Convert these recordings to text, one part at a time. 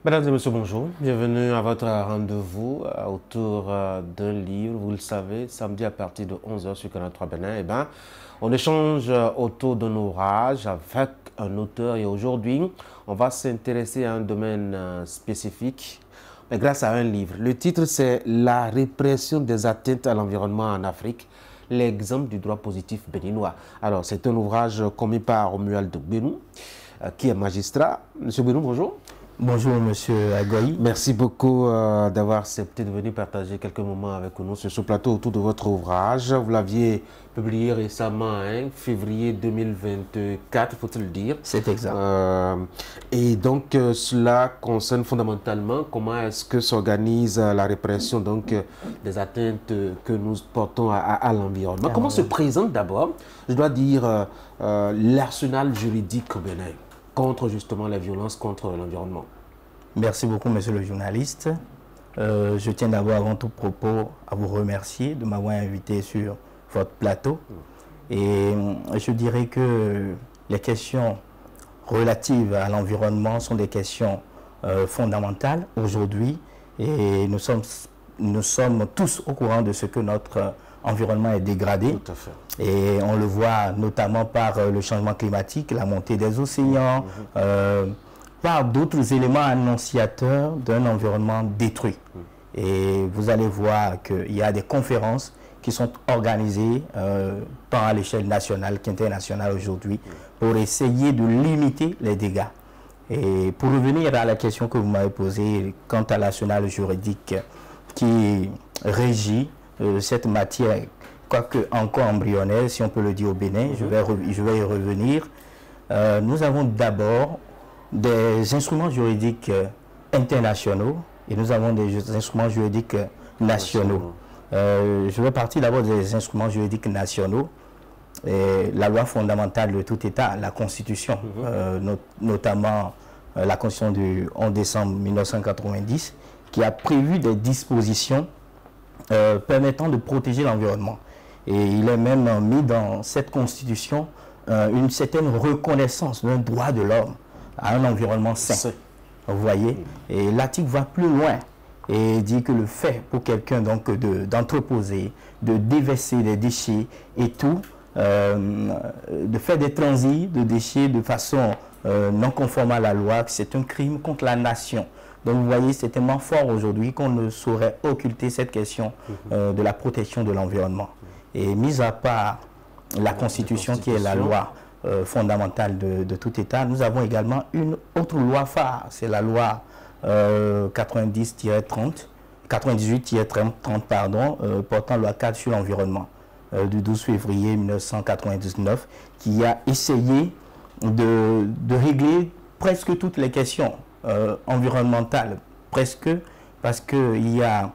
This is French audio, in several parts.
Mesdames et messieurs, bonjour. Bienvenue à votre rendez-vous autour d'un livre. Vous le savez, samedi à partir de 11 h sur Canal 3 Bénin, on échange autour d'un ouvrage avec un auteur. Et aujourd'hui, on va s'intéresser à un domaine spécifique, mais grâce à un livre. Le titre, c'est « La répression des atteintes à l'environnement en Afrique, l'exemple du droit positif béninois ». Alors, c'est un ouvrage commis par Romuald Benou, qui est magistrat. Monsieur Benou, bonjour. Bonjour Monsieur Agoy. Merci beaucoup d'avoir accepté de venir partager quelques moments avec nous sur ce plateau autour de votre ouvrage. Vous l'aviez publié récemment, février 2024, faut-il le dire. C'est exact. Et donc cela concerne fondamentalement comment est-ce que s'organise la répression donc, des atteintes que nous portons à l'environnement. Comment se présente d'abord, je dois dire, l'arsenal juridique au Bénin contre justement la violence contre l'environnement? Merci beaucoup, monsieur le journaliste. Je tiens d'abord, avant tout propos, à vous remercier de m'avoir invité sur votre plateau. Et je dirais que les questions relatives à l'environnement sont des questions fondamentales aujourd'hui. Et nous sommes tous au courant de ce que notre environnement est dégradé. Tout à fait. Et on le voit notamment par le changement climatique, la montée des océans, par d'autres éléments annonciateurs d'un environnement détruit. Et vous allez voir qu'il y a des conférences qui sont organisées tant à l'échelle nationale qu'internationale aujourd'hui pour essayer de limiter les dégâts. Et pour revenir à la question que vous m'avez posée quant à l'arsenal juridique qui régit cette matière, quoique encore embryonnaire, si on peut le dire au Bénin, je vais y revenir. Nous avons d'abord des instruments juridiques internationaux et nous avons des instruments juridiques nationaux. Je vais partir d'abord des instruments juridiques nationaux. Et la loi fondamentale de tout État, la Constitution, notamment la Constitution du 11 décembre 1990, qui a prévu des dispositions permettant de protéger l'environnement. Et il est même mis dans cette Constitution une certaine reconnaissance d'un droit de l'homme à un environnement sain. Vous voyez? Et l'article va plus loin et dit que le fait pour quelqu'un donc d'entreposer, de déverser des déchets et tout, de faire des transits de déchets de façon non conforme à la loi, c'est un crime contre la nation. Donc vous voyez, c'est tellement fort aujourd'hui qu'on ne saurait occulter cette question de la protection de l'environnement. Et mis à part la Constitution qui est la loi fondamentale de tout État, nous avons également une autre loi phare, c'est la loi 98-30, pardon, portant loi 4 sur l'environnement du 12 février 1999, qui a essayé de régler presque toutes les questions environnementales, presque, parce qu'il y a,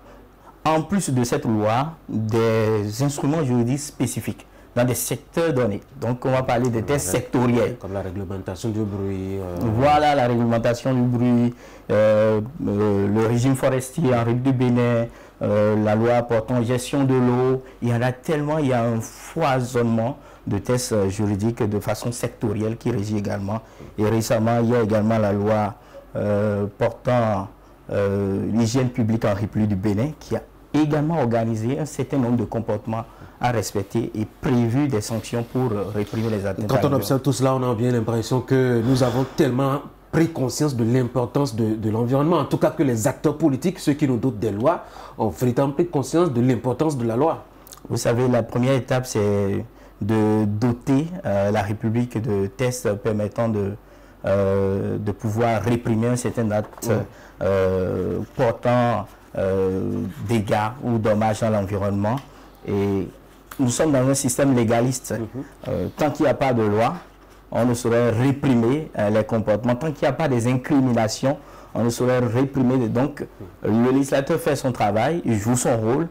en plus de cette loi, des instruments juridiques spécifiques dans des secteurs donnés. Donc, on va parler des tests sectoriels. Comme la réglementation du bruit. Voilà, la réglementation du bruit, le régime forestier en République du Bénin, la loi portant gestion de l'eau. Il y en a tellement, il y a un foisonnement de tests juridiques de façon sectorielle qui régit également. Et récemment, il y a également la loi portant l'hygiène publique en République du Bénin qui a également organisé un certain nombre de comportements à respecter et prévu des sanctions pour réprimer les atteintes. Quand on observe tout cela, on a bien l'impression que nous avons tellement pris conscience de l'importance de l'environnement, en tout cas que les acteurs politiques, ceux qui nous dotent des lois, ont véritablement pris conscience de l'importance de la loi. Vous savez, la première étape, c'est de doter la République de tests permettant de pouvoir réprimer un certain acte portant dégâts ou dommages à l'environnement. Et nous sommes dans un système légaliste. Tant qu'il n'y a pas de loi, on ne saurait réprimer les comportements. Tant qu'il n'y a pas des incriminations, on ne saurait réprimer. Donc, le législateur fait son travail, il joue son rôle,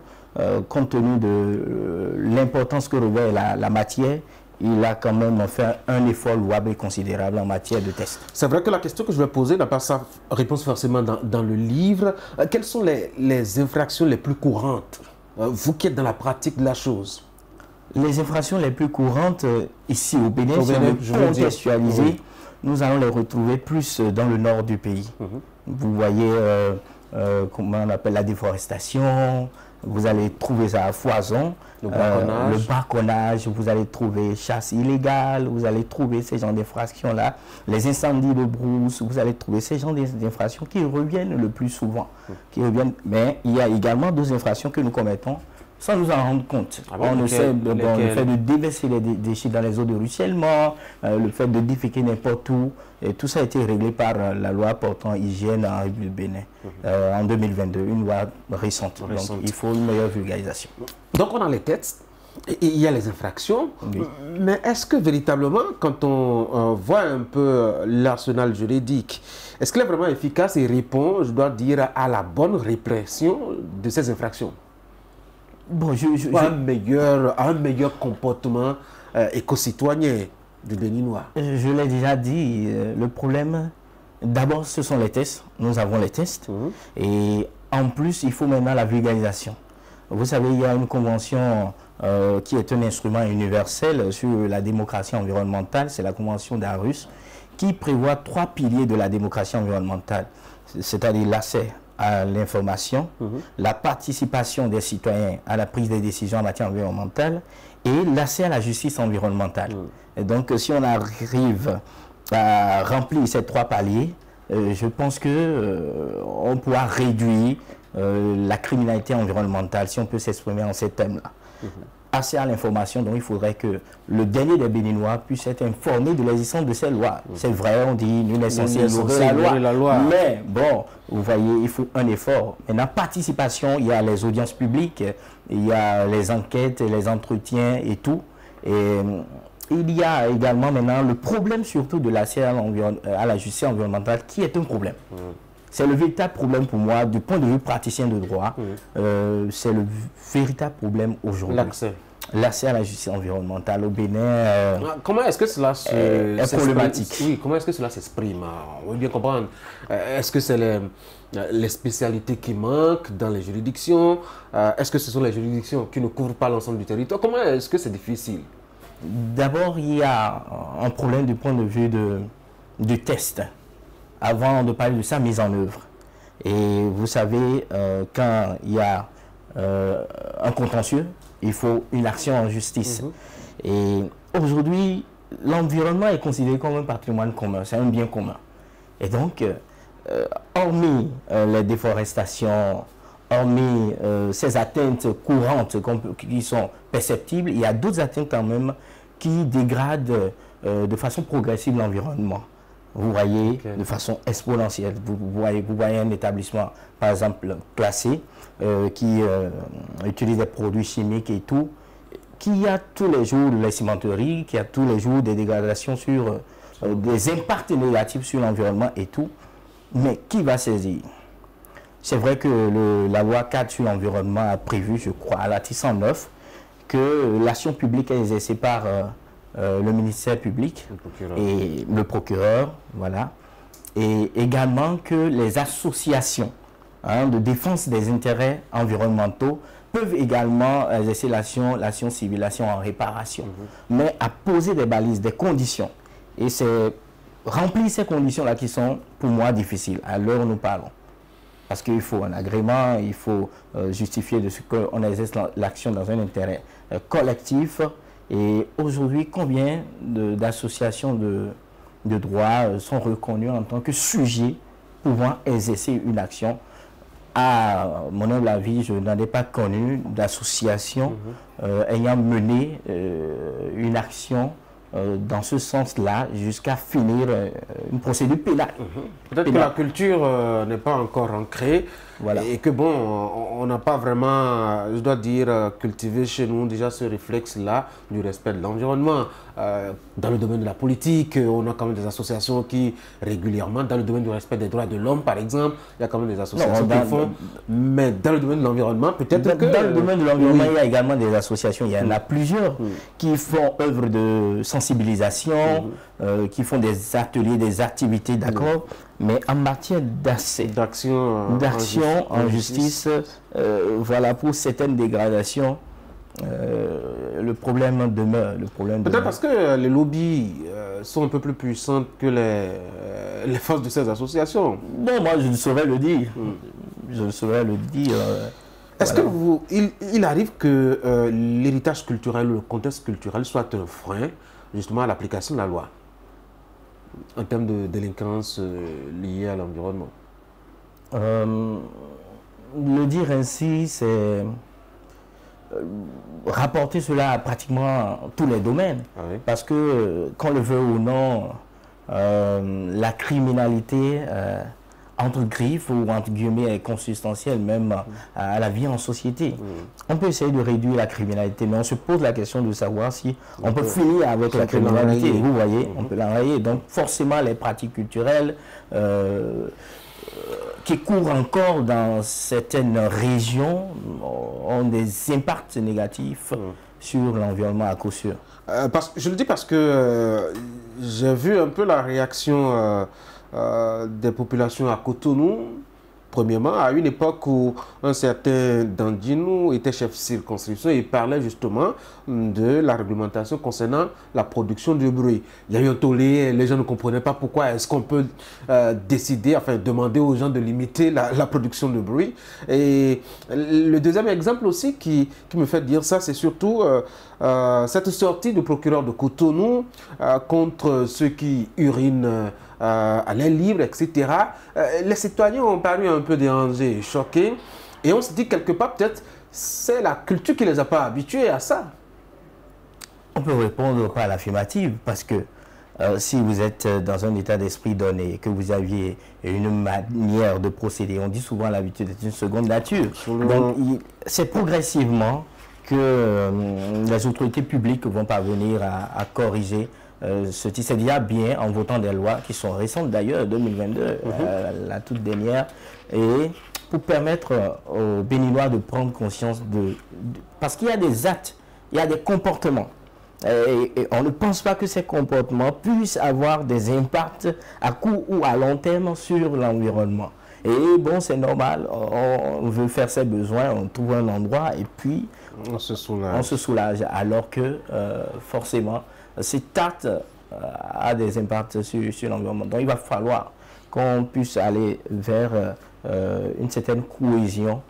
compte tenu de l'importance que revêt la matière. Il a quand même fait un effort louable et considérable en matière de tests. C'est vrai que la question que je vais poser n'a pas sa réponse forcément dans le livre. Quelles sont les infractions les plus courantes, vous qui êtes dans la pratique de la chose? Les infractions les plus courantes ici au Bénin, si on veut contextualiser, nous allons les retrouver plus dans le nord du pays. Vous voyez comment on appelle la déforestation, vous allez trouver ça à foison, le braconnage, vous allez trouver chasse illégale, vous allez trouver ces genres d'infractions-là, les incendies de brousse, vous allez trouver ces genres d'infractions qui reviennent le plus souvent. Mais il y a également d'autres infractions que nous commettons sans nous en rendre compte. On essaie le fait de déverser les déchets dans les eaux de ruissellement, le fait de déféquer n'importe où, et tout ça a été réglé par la loi portant hygiène en République du Bénin en 2022, une loi récente. Donc il faut une meilleure vulgarisation. Donc on a les textes, il y a les infractions, mais est-ce que véritablement, quand on voit un peu l'arsenal juridique, est-ce qu'il est vraiment efficace et répond, je dois dire, à la bonne répression de ces infractions? Bon, un meilleur comportement éco-citoyen du Béninois. Je l'ai déjà dit, le problème, d'abord, ce sont les tests. Nous avons les tests. Et en plus, il faut maintenant la vulgarisation. Vous savez, il y a une convention qui est un instrument universel sur la démocratie environnementale. C'est la convention d'Aarhus qui prévoit 3 piliers de la démocratie environnementale, c'est-à-dire l'accès à l'information, la participation des citoyens à la prise des décisions en matière environnementale et l'accès à la justice environnementale. Et donc, si on arrive à remplir ces 3 paliers, je pense qu'on pourra réduire la criminalité environnementale, si on peut s'exprimer en ces termes-là. Accès à l'information, donc il faudrait que le dernier des Béninois puisse être informé de l'existence de ces lois. C'est vrai, on dit nul n'est censé ignorer la loi. Mais bon, vous voyez, il faut un effort. Maintenant, participation, il y a les audiences publiques, il y a les enquêtes, les entretiens et tout. Et il y a également maintenant le problème surtout de l'accès à la justice environnementale qui est un problème. C'est le véritable problème pour moi, du point de vue praticien de droit. C'est le véritable problème aujourd'hui. L'accès à la justice environnementale au Bénin. Comment est-ce que cela est problématique? Oui, comment est-ce que cela s'exprime? On veut bien comprendre. Est-ce que c'est les spécialités qui manquent dans les juridictions? Est-ce que ce sont les juridictions qui ne couvrent pas l'ensemble du territoire? Comment est-ce que c'est difficile? D'abord, il y a un problème du point de vue du test, avant de parler de sa mise en œuvre. Et vous savez, quand il y a un contentieux, il faut une action en justice. Et aujourd'hui, l'environnement est considéré comme un patrimoine commun, c'est un bien commun. Et donc, hormis les déforestations, hormis ces atteintes courantes qui sont perceptibles, il y a d'autres atteintes quand même qui dégradent de façon progressive l'environnement. Vous voyez, de façon exponentielle. Vous voyez un établissement, par exemple, classé, qui utilise des produits chimiques et tout, qui a tous les jours les cimenteries, qui a tous les jours des dégradations sur des impacts négatifs sur l'environnement et tout. Mais qui va saisir? C'est vrai que la loi 4 sur l'environnement a prévu, je crois, à l'article 109, que l'action publique est exercée par le ministère public et le procureur, voilà, et également que les associations de défense des intérêts environnementaux peuvent également exercer l'action civile, l'action en réparation, mais à poser des balises, des conditions. Et c'est remplir ces conditions-là qui sont, pour moi, difficiles, à l'heure où nous parlons. Parce qu'il faut un agrément, il faut justifier de ce qu'on exerce l'action dans un intérêt collectif. Et aujourd'hui, combien d'associations de droit sont reconnues en tant que sujets pouvant exercer une action? À mon humble avis, je n'en ai pas connu d'association ayant mené une action dans ce sens-là jusqu'à finir une procédure pénale. Peut-être que la culture n'est pas encore ancrée, voilà, et que bon, on n'a pas vraiment, je dois dire, cultivé chez nous déjà ce réflexe-là du respect de l'environnement. Dans le domaine de la politique, on a quand même des associations qui régulièrement, dans le domaine du respect des droits de l'homme par exemple, il y a quand même des associations qui font, mais dans le domaine de l'environnement, peut-être que... Dans le domaine de l'environnement, il y a également des associations, il y en a plusieurs qui font œuvre de sensibilisation, qui font des ateliers, des activités, d'accord, mais en matière d'action en justice, voilà, pour certaines dégradations, le problème demeure. Peut-être parce que les lobbies sont un peu plus puissantes que les forces de ces associations. Bon, moi, je ne saurais le dire. Je ne saurais le dire. Est-ce que il arrive que l'héritage culturel ou le contexte culturel soit un frein justement à l'application de la loi en termes de délinquance liée à l'environnement? Le dire ainsi, c'est rapporter cela à pratiquement tous les domaines. Ah oui. Parce que, qu'on le veut ou non, la criminalité, entre griffes ou entre guillemets, est consubstantielle même à la vie en société. On peut essayer de réduire la criminalité, mais on se pose la question de savoir si on peut finir avec la criminalité. Vous voyez, on peut l'enrayer. Donc forcément, les pratiques culturelles qui courent encore dans certaines régions ont des impacts négatifs sur l'environnement à coup sûr. Je le dis parce que j'ai vu un peu la réaction des populations à Cotonou, premièrement, à une époque où un certain Dandinou était chef de circonscription et parlait justement de la réglementation concernant la production de bruit. Il y a eu un tollé, les gens ne comprenaient pas pourquoi est-ce qu'on peut décider, enfin demander aux gens de limiter la production de bruit. Et le deuxième exemple aussi qui me fait dire ça, c'est surtout cette sortie du procureur de Cotonou contre ceux qui urinent à l'air libre, etc. Les citoyens ont paru un peu dérangés, choqués. Et on se dit quelque part, peut-être, c'est la culture qui ne les a pas habitués à ça. On peut répondre par l'affirmative, parce que si vous êtes dans un état d'esprit donné, que vous aviez une manière de procéder, on dit souvent l'habitude est une seconde nature. Donc, c'est progressivement que les autorités publiques vont parvenir à corriger ceci. C'est déjà bien en votant des lois qui sont récentes d'ailleurs, 2022, la toute dernière, et pour permettre aux Béninois de prendre conscience parce qu'il y a des actes, il y a des comportements. Et on ne pense pas que ces comportements puissent avoir des impacts à court ou à long terme sur l'environnement. Et bon, c'est normal, on veut faire ses besoins, on trouve un endroit et puis on se soulage. Alors que forcément, cet acte a des impacts sur l'environnement. Donc il va falloir qu'on puisse aller vers une certaine cohésion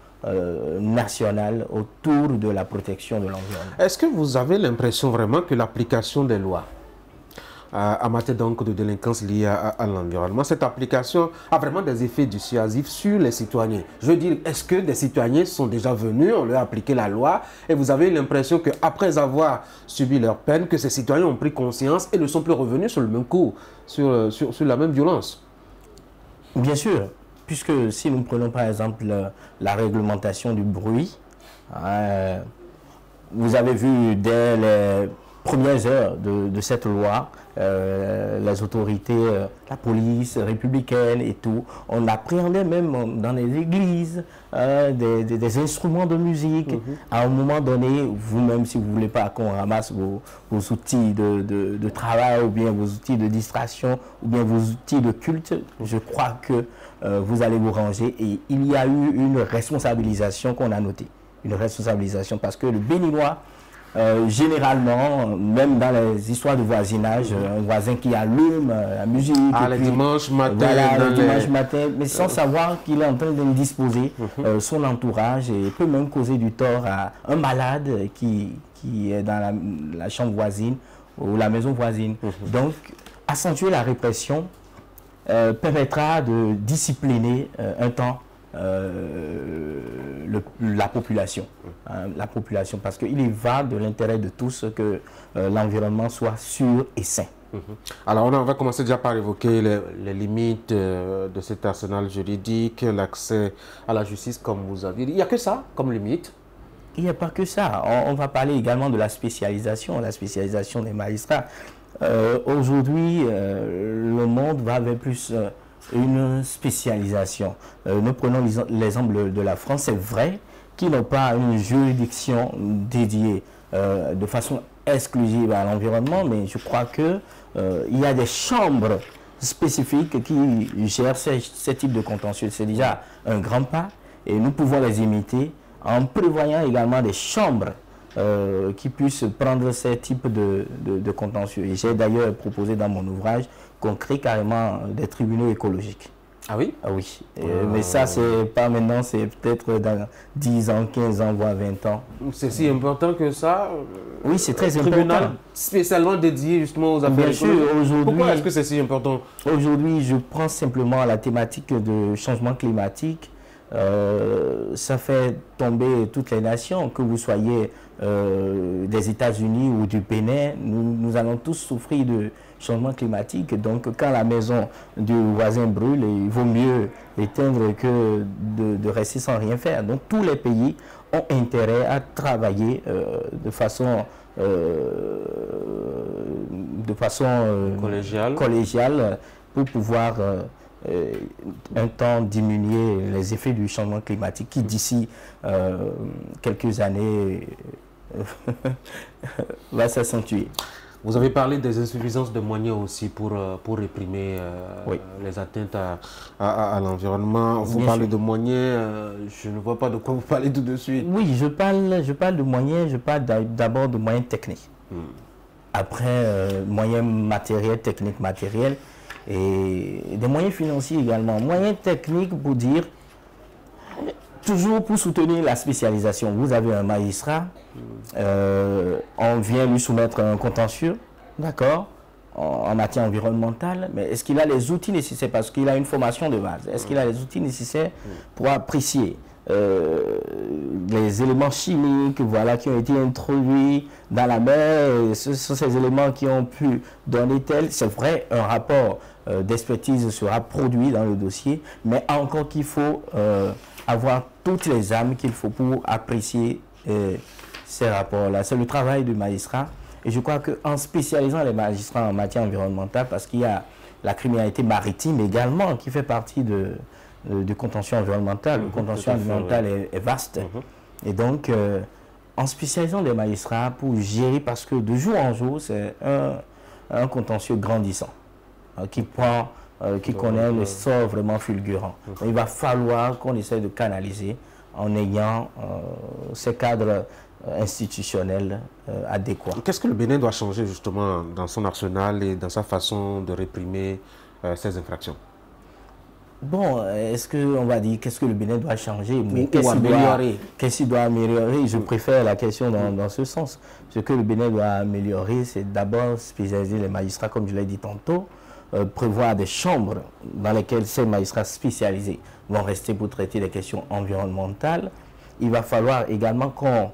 nationale autour de la protection de l'environnement. Est-ce que vous avez l'impression vraiment que l'application des lois en matière donc de délinquance liée à l'environnement, cette application a vraiment des effets dissuasifs sur les citoyens? Je veux dire, est-ce que des citoyens sont déjà venus, on leur a appliqué la loi et vous avez l'impression qu'après avoir subi leur peine, que ces citoyens ont pris conscience et ne sont plus revenus sur le même coup, sur la même violence? Bien sûr, puisque si nous prenons par exemple la réglementation du bruit, vous avez vu dès les premières heures de cette loi, les autorités, la police républicaine et tout, on appréhendait même dans les églises des instruments de musique. À un moment donné, vous-même, si vous ne voulez pas qu'on ramasse vos outils de travail ou bien vos outils de distraction ou bien vos outils de culte, je crois que vous allez vous ranger. Et il y a eu une responsabilisation qu'on a notée. Une responsabilisation parce que le Béninois, généralement, même dans les histoires de voisinage, un voisin qui allume la musique. Le dimanche matin. Voilà, le dimanche matin, mais sans savoir qu'il est en train d'indisposer son entourage et peut même causer du tort à un malade qui est dans la chambre voisine ou la maison voisine. Donc, accentuer la répression permettra de discipliner un temps la population, parce qu'il y va de l'intérêt de tous que l'environnement soit sûr et sain. Alors on va commencer déjà par évoquer les limites de cet arsenal juridique, l'accès à la justice comme vous avez dit. Il n'y a que ça comme limite? Il n'y a pas que ça. On va parler également de la spécialisation des magistrats. Aujourd'hui, le monde va vers plus une spécialisation. Nous prenons l'exemple de la France. C'est vrai qu'ils n'ont pas une juridiction dédiée de façon exclusive à l'environnement, mais je crois que il y a des chambres spécifiques qui gèrent ce type de contentieux. C'est déjà un grand pas et nous pouvons les imiter en prévoyant également des chambres qui puissent prendre ces types de contentieux. Et j'ai d'ailleurs proposé dans mon ouvrage qu'on crée carrément des tribunaux écologiques. Ah oui? Ah oui. Mais ça, c'est pas maintenant, c'est peut-être dans 10 ans, 15 ans, voire 20 ans. C'est si important que ça? Oui, c'est très Tribunal important. spécialement dédié justement aux affaires Bien sûr, écologiques. aujourd'hui. Pourquoi est-ce que c'est si important? Aujourd'hui, je prends simplement la thématique de changement climatique. Ça fait tomber toutes les nations, que vous soyez des États-Unis ou du Bénin, nous allons tous souffrir de changement climatique. Donc, quand la maison du voisin brûle, il vaut mieux éteindre que de rester sans rien faire. Donc, tous les pays ont intérêt à travailler de façon collégiale pour pouvoir un temps diminuer les effets du changement climatique qui d'ici quelques années va s'accentuer. Vous avez parlé des insuffisances de moyens aussi pour réprimer oui. les atteintes à l'environnement. Vous parlez de moyens, je ne vois pas de quoi vous parlez tout de suite. Oui, je parle de moyens, je parle d'abord de moyens techniques. Après, moyens matériels, techniques matériels, et des moyens financiers également. Moyens techniques pour dire, toujours pour soutenir la spécialisation. Vous avez un magistrat, on vient lui soumettre un contentieux, d'accord, en matière environnementale, mais est-ce qu'il a les outils nécessaires, parce qu'il a une formation de base, est-ce qu'il a les outils nécessaires pour apprécier les éléments chimiques, voilà, qui ont été introduits dans la mer, ce sont ces éléments qui ont pu donner tel, c'est vrai, un rapport d'expertise sera produit dans le dossier, mais encore qu'il faut avoir toutes les armes qu'il faut pour apprécier ces rapports-là. C'est le travail du magistrat. Et je crois qu'en spécialisant les magistrats en matière environnementale, parce qu'il y a la criminalité maritime également qui fait partie du contentieux environnemental. Le contentieux environnemental est vaste. Et donc, en spécialisant les magistrats pour gérer, parce que de jour en jour, c'est un contentieux grandissant qui connaît le sort vraiment fulgurant. Donc, il va falloir qu'on essaie de canaliser en ayant ces cadres institutionnels adéquats. Qu'est-ce que le Bénin doit changer justement dans son arsenal et dans sa façon de réprimer ces infractions? Bon, est-ce qu'on va dire qu'est-ce que le Bénin doit changer ou améliorer? Qu'est-ce qu'il doit améliorer? Je préfère la question dans ce sens. Ce que le Bénin doit améliorer, c'est d'abord spécialiser les magistrats, comme je l'ai dit tantôt, prévoir des chambres dans lesquelles ces magistrats spécialisés vont rester pour traiter des questions environnementales. Il va falloir également qu'on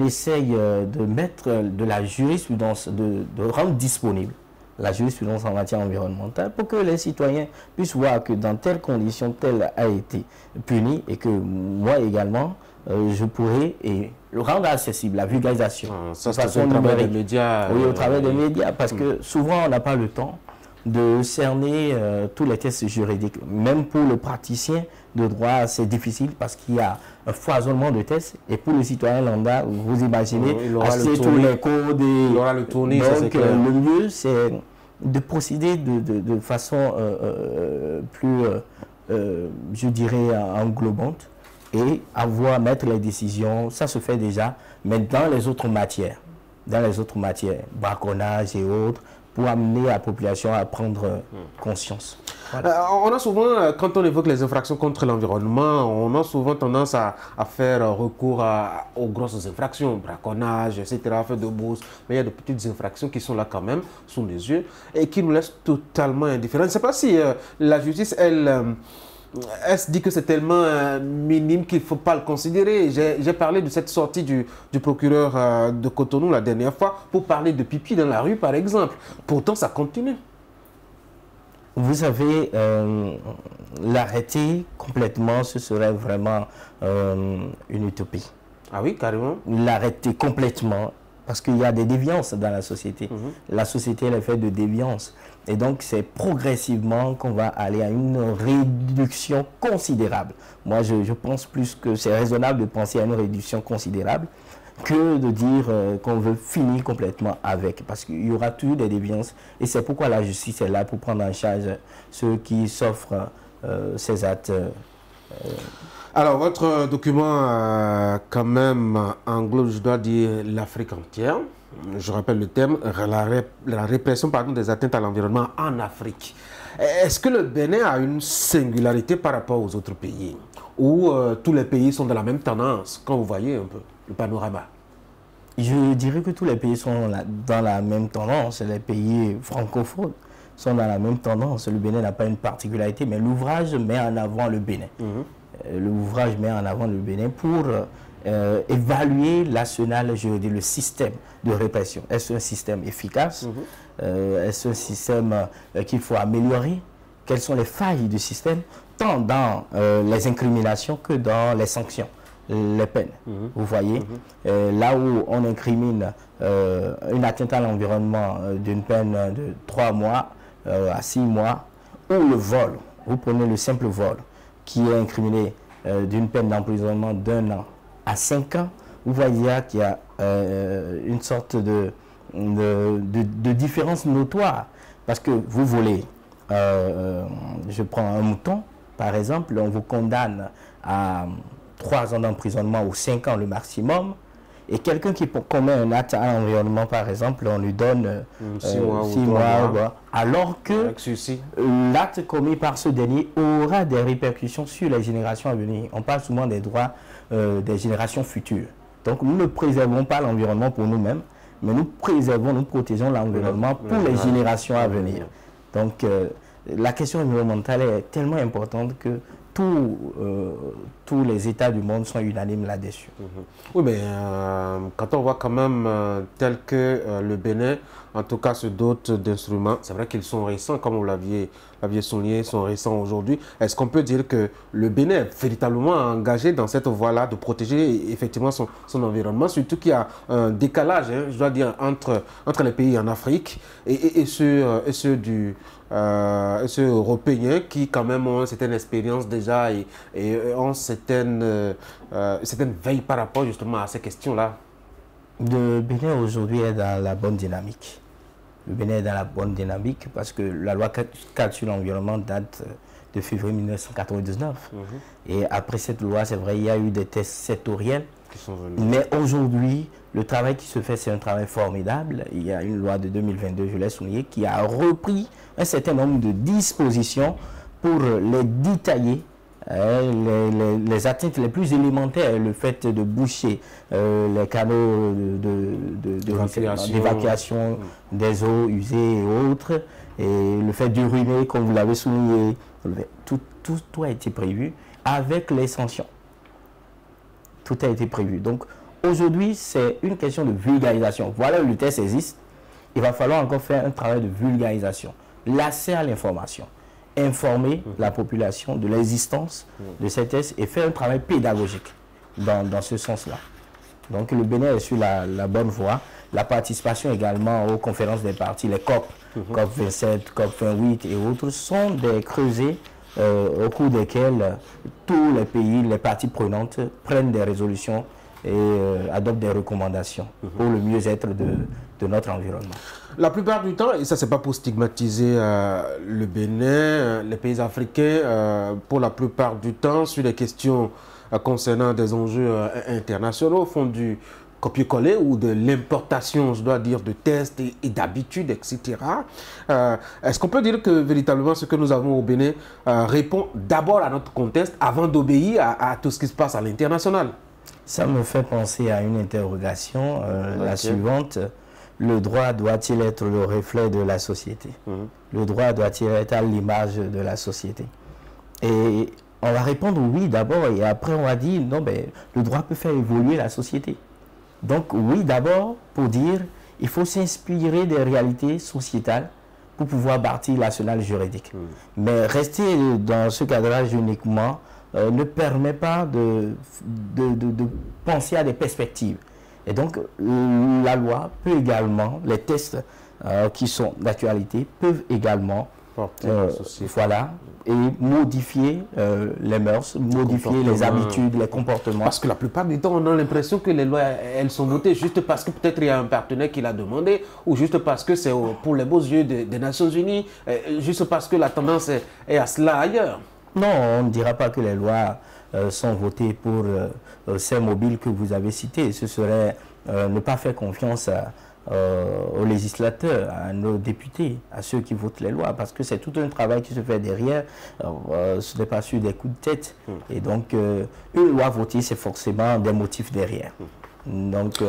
essaye de mettre de la jurisprudence, de rendre disponible la jurisprudence en matière environnementale pour que les citoyens puissent voir que dans telles conditions, tel a été puni et que moi également, je pourrais le rendre accessible, la vulgarisation. Ça, c'est au travers des médias. Oui, au travers des médias, parce que souvent, on n'a pas le temps de cerner tous les tests juridiques. Même pour le praticien de droit, c'est difficile parce qu'il y a un foisonnement de tests. Et pour le citoyen lambda, vous imaginez, acheter tous les codes. Il aura le tournis, donc, le mieux, c'est de procéder de façon plus, je dirais, englobante et mettre les décisions. Ça se fait déjà, mais dans les autres matières, braconnage et autres, pour amener la population à prendre conscience. Voilà. On a souvent, quand on évoque les infractions contre l'environnement, on a souvent tendance à faire recours aux grosses infractions, braconnage, etc., feu de brousse. Mais il y a de petites infractions qui sont là quand même, sous les yeux, et qui nous laissent totalement indifférents. Je ne sais pas si la justice, elle se dit que c'est tellement minime qu'il ne faut pas le considérer. J'ai parlé de cette sortie du procureur de Cotonou la dernière fois pour parler de pipi dans la rue, par exemple. Pourtant, ça continue. Vous savez, l'arrêter complètement, ce serait vraiment une utopie. Ah oui, carrément. L'arrêter complètement, parce qu'il y a des déviances dans la société. La société, elle est faite de déviances. Et donc, c'est progressivement qu'on va aller à une réduction considérable. Moi, je pense plus que c'est raisonnable de penser à une réduction considérable que de dire qu'on veut finir complètement avec. Parce qu'il y aura toujours des déviances. Et c'est pourquoi la justice est là pour prendre en charge ceux qui s'offrent ces actes. Alors, votre document, quand même, englobe, je dois dire, l'Afrique entière. Je rappelle le thème, la répression des atteintes à l'environnement en Afrique. Est-ce que le Bénin a une singularité par rapport aux autres pays? Ou tous les pays sont de la même tendance, quand vous voyez un peu le panorama? Je dirais que tous les pays sont dans la même tendance. Les pays francophones sont dans la même tendance. Le Bénin n'a pas une particularité, mais l'ouvrage met en avant le Bénin. L'ouvrage met en avant le Bénin pour évaluer l'arsenal, je veux dire, le système de répression. Est-ce un système efficace? Est-ce un système qu'il faut améliorer? Quelles sont les failles du système, tant dans les incriminations que dans les sanctions, les peines? Vous voyez, là où on incrimine une atteinte à l'environnement d'une peine de 3 mois à 6 mois, ou le vol, vous prenez le simple vol, qui est incriminé d'une peine d'emprisonnement d'1 an à 5 ans, vous voyez qu'il y a une sorte de différence notoire. Parce que vous volez, je prends un mouton, par exemple, on vous condamne à 3 ans d'emprisonnement ou 5 ans le maximum. Et quelqu'un qui commet un acte à l'environnement, par exemple, on lui donne 6 mois, alors que l'acte commis par ce dernier aura des répercussions sur les générations à venir. On parle souvent des droits des générations futures. Donc nous ne préservons pas l'environnement pour nous-mêmes, mais nous préservons, nous protégeons l'environnement pour les générations à venir. Donc la question environnementale est tellement importante que tous les États du monde sont unanimes là-dessus. Oui, mais quand on voit quand même tel que le Bénin, en tout cas, se dote d'instruments, c'est vrai qu'ils sont récents, comme vous l'aviez souligné, ils sont récents aujourd'hui. Est-ce qu'on peut dire que le Bénin est véritablement engagé dans cette voie-là de protéger effectivement son environnement, surtout qu'il y a un décalage, hein, je dois dire, entre les pays en Afrique et ceux européens qui quand même ont une certaine expérience déjà et ont certaines veilles par rapport justement à ces questions-là? Le Bénin aujourd'hui est dans la bonne dynamique. Le Bénin est dans la bonne dynamique parce que la loi 4 sur l'environnement date de février 1999. Et après cette loi, c'est vrai, il y a eu des tests sectoriels. Mais aujourd'hui, le travail qui se fait, c'est un travail formidable. Il y a une loi de 2022, je l'ai souligné, qui a repris un certain nombre de dispositions pour les détailler. Les atteintes les plus élémentaires, le fait de boucher les canaux d'évacuation des eaux usées et autres, et le fait d'uriner, comme vous l'avez souligné, tout a été prévu avec les sanctions. Tout a été prévu. Donc aujourd'hui, c'est une question de vulgarisation. Voilà, le test existe. Il va falloir encore faire un travail de vulgarisation, l'accès à l'information, informer la population de l'existence de ces tests et faire un travail pédagogique dans ce sens-là. Donc le Bénin est sur la bonne voie. La participation également aux conférences des parties, les COP, COP 27, COP 28 et autres, sont des creusets au cours desquels tous les pays, les parties prenantes prennent des résolutions et adoptent des recommandations pour le mieux-être de notre environnement. La plupart du temps, et ça c'est pas pour stigmatiser le Bénin, les pays africains, pour la plupart du temps, sur les questions concernant des enjeux internationaux, font du copier-coller ou de l'importation, je dois dire, de tests et d'habitudes, etc. Est-ce qu'on peut dire que véritablement ce que nous avons au Bénin répond d'abord à notre contexte avant d'obéir à tout ce qui se passe à l'international? Ça me fait penser à une interrogation, la suivante. Le droit doit-il être le reflet de la société? Le droit doit-il être à l'image de la société? Et on va répondre oui d'abord et après on va dire non, mais le droit peut faire évoluer la société. Donc oui d'abord pour dire il faut s'inspirer des réalités sociétales pour pouvoir bâtir l'arsenal juridique. Mais rester dans ce cadrage uniquement ne permet pas de penser à des perspectives. Et donc, la loi peut également, les tests qui sont d'actualité peuvent également voilà, et modifier les mœurs, modifier les habitudes, les comportements. Parce que la plupart du temps, on a l'impression que les lois, elles sont votées juste parce que peut-être il y a un partenaire qui l'a demandé, ou juste parce que c'est pour les beaux yeux des Nations Unies, juste parce que la tendance est à cela ailleurs. Non, on ne dira pas que les lois sont votés pour ces mobiles que vous avez cités. Ce serait ne pas faire confiance aux législateurs, à nos députés, à ceux qui votent les lois, parce que c'est tout un travail qui se fait derrière, ce n'est pas sur des coups de tête. Et donc, une loi votée, c'est forcément des motifs derrière. Donc,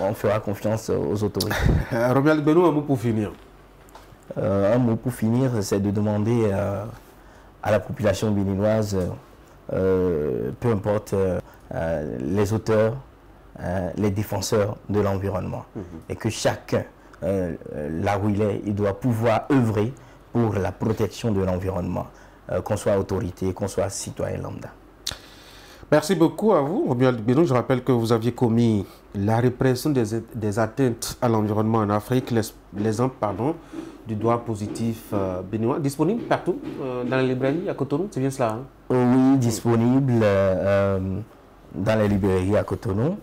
on fera confiance aux autorités. Romuald Gbeno, un mot pour finir. Un mot pour finir, c'est de demander à la population béninoise, peu importe les auteurs, les défenseurs de l'environnement, et que chacun, là où il doit pouvoir œuvrer pour la protection de l'environnement, qu'on soit autorité, qu'on soit citoyen lambda. Merci beaucoup à vous, Romuald Gbeno. Je rappelle que vous aviez commis la répression des atteintes à l'environnement en Afrique, l'exemple du droit positif béninois, disponible partout dans les librairies à Cotonou, c'est bien cela, hein? Oui, disponible dans les librairies à Cotonou.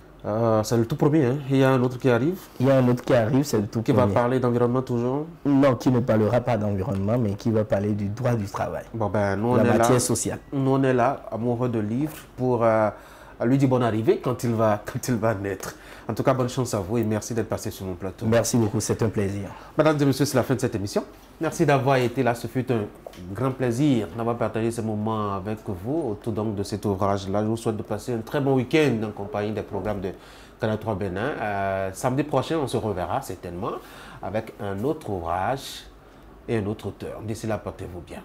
C'est le tout premier, hein? Il y a un autre qui arrive. Il y a un autre qui arrive, c'est le tout premier. Qui va parler d'environnement toujours? Non, qui ne parlera pas d'environnement, mais qui va parler du droit du travail. Bon ben, nous, la matière sociale. Nous, on est là, amoureux de livres, pour lui dire bonne arrivée quand il va naître. En tout cas, bonne chance à vous et merci d'être passé sur mon plateau. Merci beaucoup, c'est un plaisir. Mesdames et messieurs, c'est la fin de cette émission. Merci d'avoir été là, ce fut un grand plaisir d'avoir partagé ce moment avec vous autour donc de cet ouvrage-là. Je vous souhaite de passer un très bon week-end en compagnie des programmes de Canal 3 Bénin. Samedi prochain, on se reverra certainement avec un autre ouvrage et un autre auteur. D'ici là, portez-vous bien.